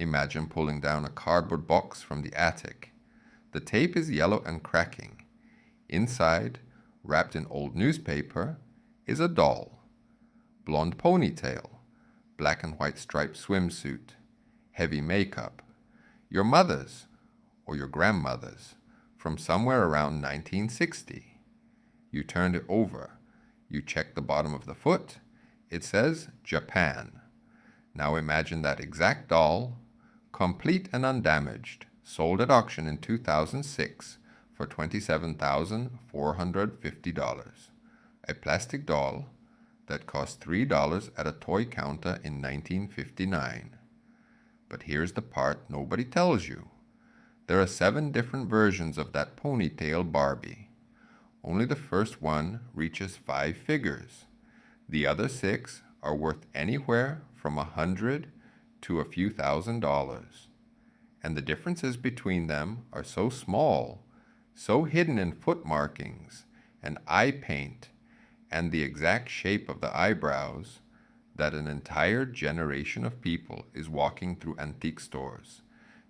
Imagine pulling down a cardboard box from the attic. The tape is yellow and cracking. Inside, wrapped in old newspaper, is a doll. Blonde ponytail, black and white striped swimsuit, heavy makeup. Your mother's or your grandmother's from somewhere around 1960. You turned it over. You check the bottom of the foot. It says Japan. Now imagine that exact doll, complete and undamaged, sold at auction in 2006 for $27,450. A plastic doll that cost $3 at a toy counter in 1959. But here's the part nobody tells you. There are 7 different versions of that ponytail Barbie. Only the first one reaches 5 figures. The other 6 are worth anywhere from $100 to a few $1,000s. And the differences between them are so small, so hidden in foot markings and eye paint and the exact shape of the eyebrows, that an entire generation of people is walking through antique stores,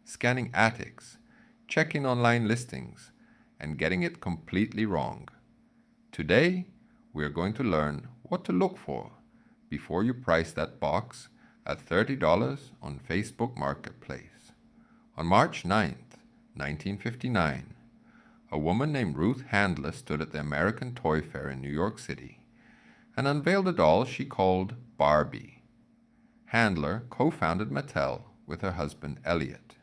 scanning attics, checking online listings, and getting it completely wrong. Today, we are going to learn what to look for before you price that box at $30 on Facebook Marketplace. On March 9th, 1959, a woman named Ruth Handler stood at the American Toy Fair in New York City and unveiled a doll she called Barbie. Handler co-founded Mattel with her husband Elliot.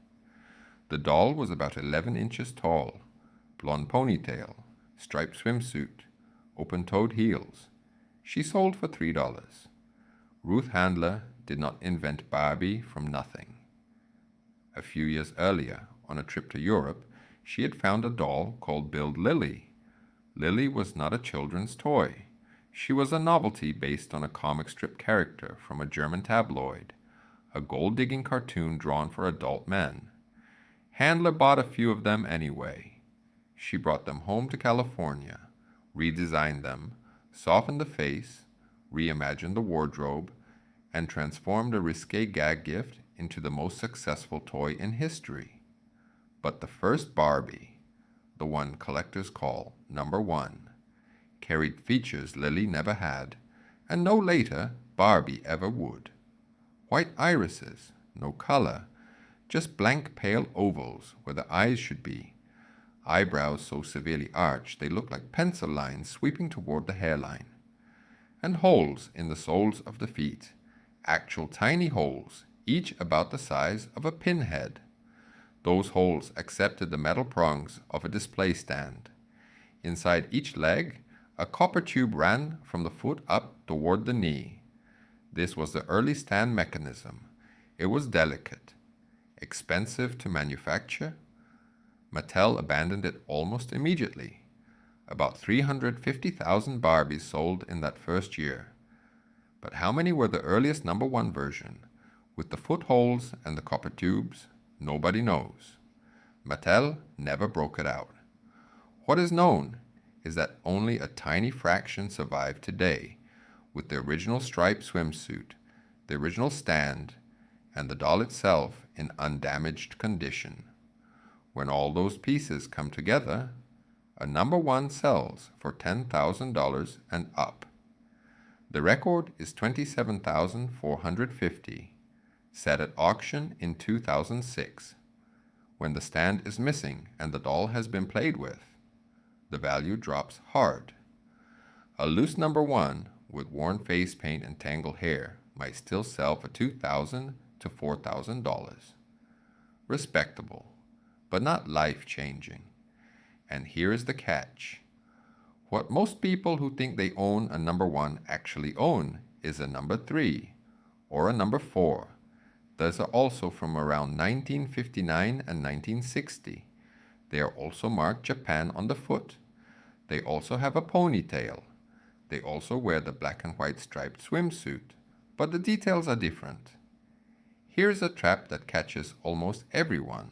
The doll was about 11 inches tall, blonde ponytail, striped swimsuit, open-toed heels. She sold for $3. Ruth Handler did not invent Barbie from nothing. A few years earlier, on a trip to Europe, she had found a doll called Bild Lilli. Lilli was not a children's toy. She was a novelty based on a comic strip character from a German tabloid, a gold-digging cartoon drawn for adult men. Handler bought a few of them anyway. She brought them home to California, redesigned them, softened the face, reimagined the wardrobe, and transformed a risque gag gift into the most successful toy in history. But the first Barbie, the one collectors call Number One, carried features Lilli never had, and no later Barbie ever would. White irises, no color, just blank pale ovals where the eyes should be, eyebrows so severely arched they look like pencil lines sweeping toward the hairline, and holes in the soles of the feet, actual tiny holes, each about the size of a pinhead. Those holes accepted the metal prongs of a display stand. Inside each leg, a copper tube ran from the foot up toward the knee. This was the early stand mechanism. It was delicate, expensive to manufacture. Mattel abandoned it almost immediately. About 350,000 Barbies sold in that first year. But how many were the earliest Number One version, with the footholes and the copper tubes? Nobody knows. Mattel never broke it out. What is known is that only a tiny fraction survive today, with the original striped swimsuit, the original stand, and the doll itself in undamaged condition. When all those pieces come together, a Number One sells for $10,000 and up. The record is $27,450, set at auction in 2006. When the stand is missing and the doll has been played with, the value drops hard. A loose Number One with worn face paint and tangled hair might still sell for $2,000 to $4,000. Respectable, but not life-changing. And here is the catch. What most people who think they own a Number One actually own is a Number 3 or a Number 4. Those are also from around 1959 and 1960. They are also marked Japan on the foot. They also have a ponytail. They also wear the black and white striped swimsuit, but the details are different. Here's a trap that catches almost everyone.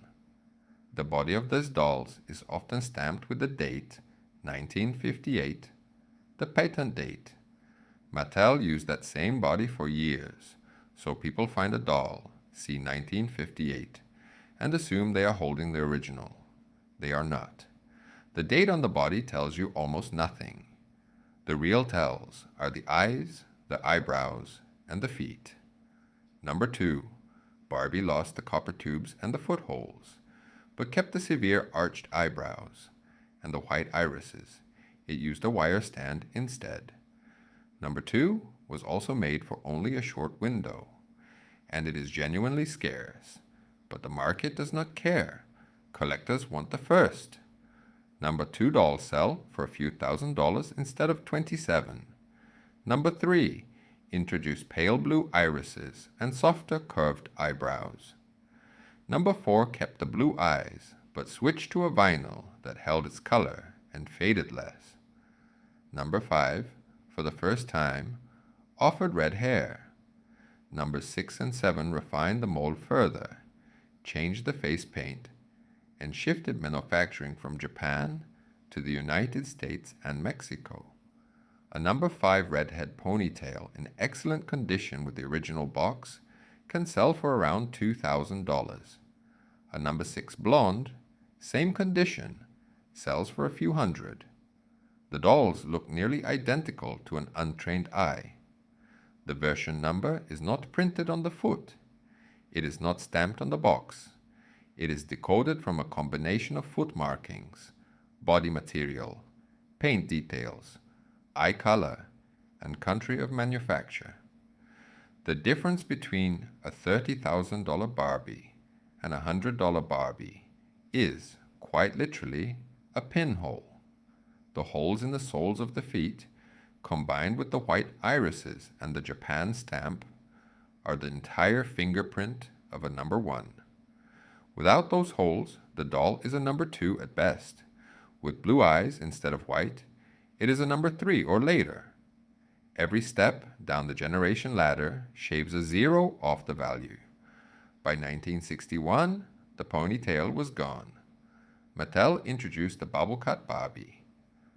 The body of these dolls is often stamped with the date 1958, the patent date. Mattel used that same body for years, so people find a doll, see 1958, and assume they are holding the original. They are not. The date on the body tells you almost nothing. The real tells are the eyes, the eyebrows, and the feet. Number 2, Barbie lost the copper tubes and the footholes, but kept the severe arched eyebrows and the white irises. It used a wire stand instead. Number 2 was also made for only a short window, and it is genuinely scarce, but the market does not care. Collectors want the first. Number 2 dolls sell for a few $1,000s instead of 27. Number 3 introduced pale blue irises and softer curved eyebrows. Number 4 kept the blue eyes, but switched to a vinyl that held its color and faded less. Number 5, for the first time, offered red hair. Numbers 6 and 7 refined the mold further, changed the face paint, and shifted manufacturing from Japan to the United States and Mexico. A number 5 redhead ponytail in excellent condition with the original box can sell for around $2,000. A number 6 blonde, same condition, sells for a few hundred. The dolls look nearly identical to an untrained eye. The version number is not printed on the foot. It is not stamped on the box. It is decoded from a combination of foot markings, body material, paint details, eye color, and country of manufacture. The difference between a $30,000 Barbie and a $100 Barbie is, quite literally, a pinhole. The holes in the soles of the feet, combined with the white irises and the Japan stamp, are the entire fingerprint of a number 1. Without those holes, the doll is a number 2 at best. With blue eyes instead of white, it is a number 3 or later. Every step down the generation ladder shaves a 0 off the value. By 1961, the ponytail was gone. Mattel introduced the bubble cut Barbie.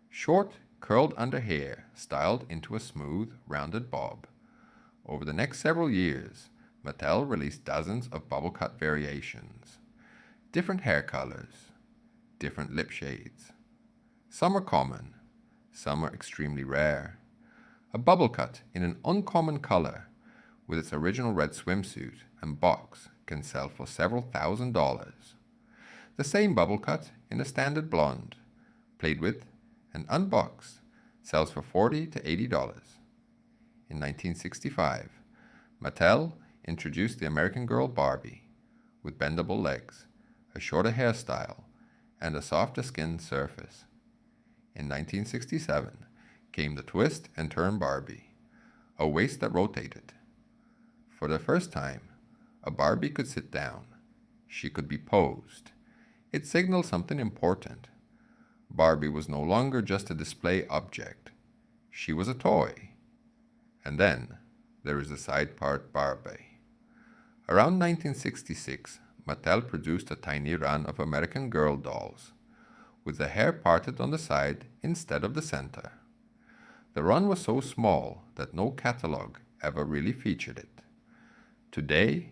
Short, curled under hair, styled into a smooth, rounded bob. Over the next several years, Mattel released dozens of bubble cut variations. Different hair colors, different lip shades. Some are common, some are extremely rare. A bubble cut in an uncommon color with its original red swimsuit and box can sell for several $1,000s. The same bubble cut in a standard blonde, played with and unboxed, sells for $40 to $80. In 1965, Mattel introduced the American Girl Barbie with bendable legs, a shorter hairstyle, and a softer skin surface. In 1967 came the Twist and Turn Barbie, a waist that rotated. For the first time, a Barbie could sit down. She could be posed. It signaled something important. Barbie was no longer just a display object. She was a toy. And then there is the Side Part Barbie. Around 1966, Mattel produced a tiny run of American Girl dolls, with the hair parted on the side instead of the center. The run was so small that no catalog ever really featured it. Today,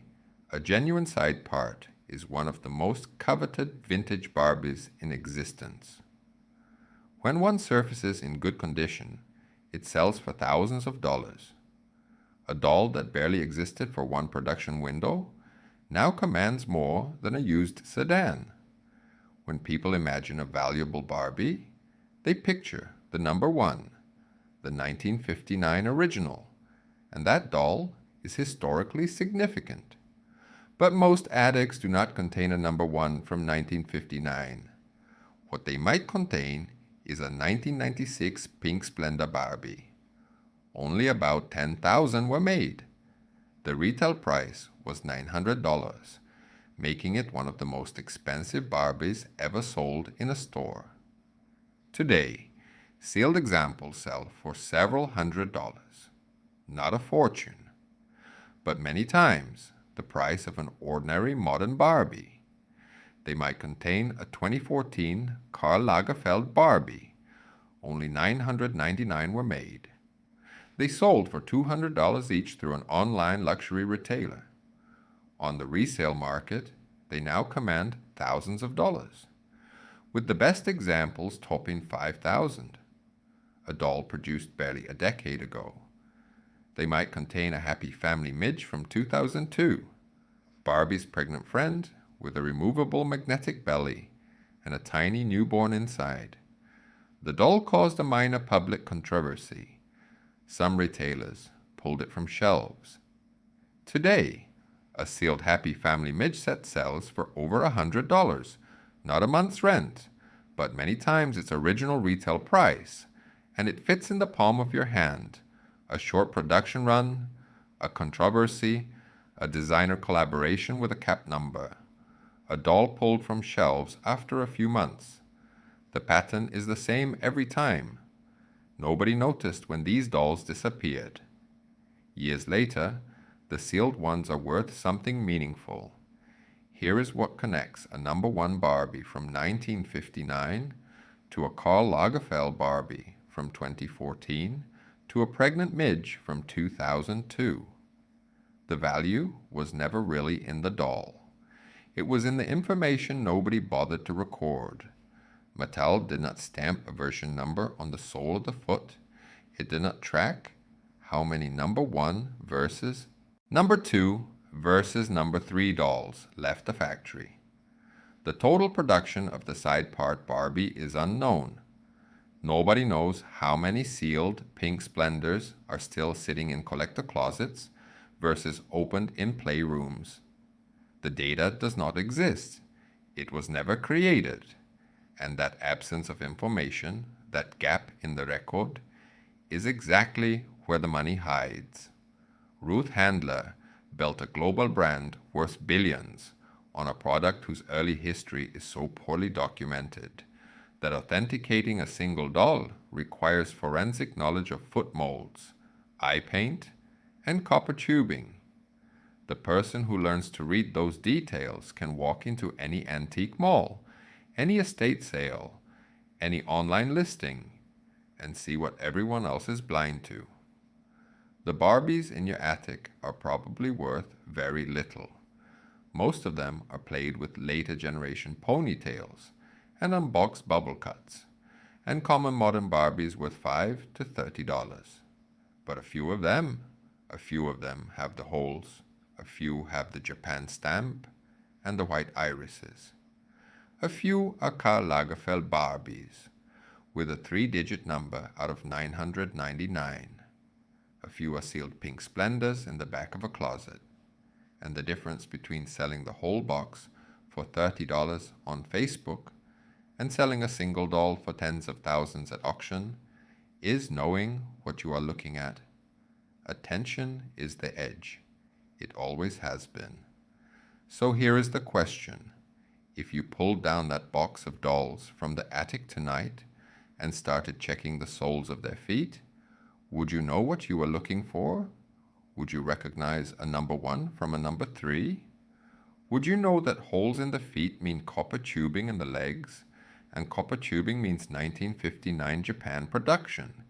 a genuine side part is one of the most coveted vintage Barbies in existence. When one surfaces in good condition, it sells for thousands of dollars. A doll that barely existed for one production window now commands more than a used sedan. When people imagine a valuable Barbie, they picture the number 1, the 1959 original, and that doll is historically significant. But most attics do not contain a number 1 from 1959. What they might contain is a 1996 Pink Splendor Barbie. Only about 10,000 were made. The retail price was $900, making it one of the most expensive Barbies ever sold in a store. Today, sealed examples sell for several $100s. Not a fortune, but many times the price of an ordinary modern Barbie. They might contain a 2014 Karl Lagerfeld Barbie. Only 999 were made. They sold for $200 each through an online luxury retailer. On the resale market, they now command thousands of dollars, with the best examples topping $5,000. A doll produced barely a decade ago. They might contain a Happy Family Midge from 2002, Barbie's pregnant friend with a removable magnetic belly and a tiny newborn inside. The doll caused a minor public controversy. Some retailers pulled it from shelves. Today, a sealed Happy Family Midge set sells for over $100, not a month's rent, but many times its original retail price, and it fits in the palm of your hand. A short production run, a controversy, a designer collaboration with a cap number. A doll pulled from shelves after a few months. The pattern is the same every time. Nobody noticed when these dolls disappeared. Years later, the sealed ones are worth something meaningful. Here is what connects a Number One Barbie from 1959 to a Karl Lagerfeld Barbie from 2014 to a pregnant Midge from 2002. The value was never really in the doll. It was in the information nobody bothered to record. Mattel did not stamp a version number on the sole of the foot. It did not track how many number 1 versus number 2 versus number 3 dolls left the factory. The total production of the Side Part Barbie is unknown. Nobody knows how many sealed Pink Splendors are still sitting in collector closets versus opened in playrooms. The data does not exist. It was never created. And that absence of information, that gap in the record, is exactly where the money hides. Ruth Handler built a global brand worth billions on a product whose early history is so poorly documented that authenticating a single doll requires forensic knowledge of foot molds, eye paint, and copper tubing. The person who learns to read those details can walk into any antique mall, any estate sale, any online listing, and see what everyone else is blind to. The Barbies in your attic are probably worth very little. Most of them are played with later generation ponytails and unboxed bubble cuts, and common modern Barbies worth $5 to $30. But a few of them have the holes, a few have the Japan stamp and the white irises. A few are Karl Lagerfeld Barbies, with a 3-digit number out of 999. A few are sealed Pink Splendors in the back of a closet. And the difference between selling the whole box for $30 on Facebook and selling a single doll for tens of thousands at auction is knowing what you are looking at. Attention is the edge. It always has been. So here is the question. If you pulled down that box of dolls from the attic tonight and started checking the soles of their feet, would you know what you were looking for? Would you recognize a number 1 from a number 3? Would you know that holes in the feet mean copper tubing in the legs, and copper tubing means 1959 Japan production,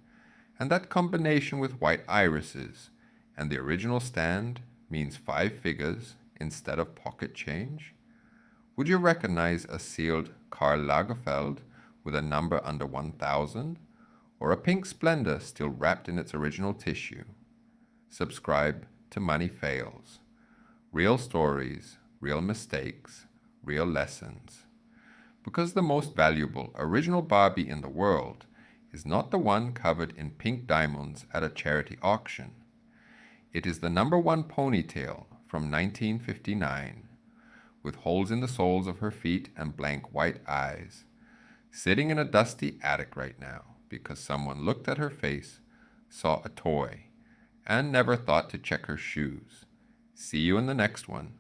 and that combination with white irises and the original stand means 5 figures instead of pocket change? Would you recognize a sealed Karl Lagerfeld with a number under 1,000, or a Pink Splendor still wrapped in its original tissue? Subscribe to Money Fails. Real stories, real mistakes, real lessons. Because the most valuable original Barbie in the world is not the one covered in pink diamonds at a charity auction. It is the number 1 ponytail from 1959, with holes in the soles of her feet and blank white eyes, sitting in a dusty attic right now because someone looked at her face, saw a toy, and never thought to check her shoes. See you in the next one.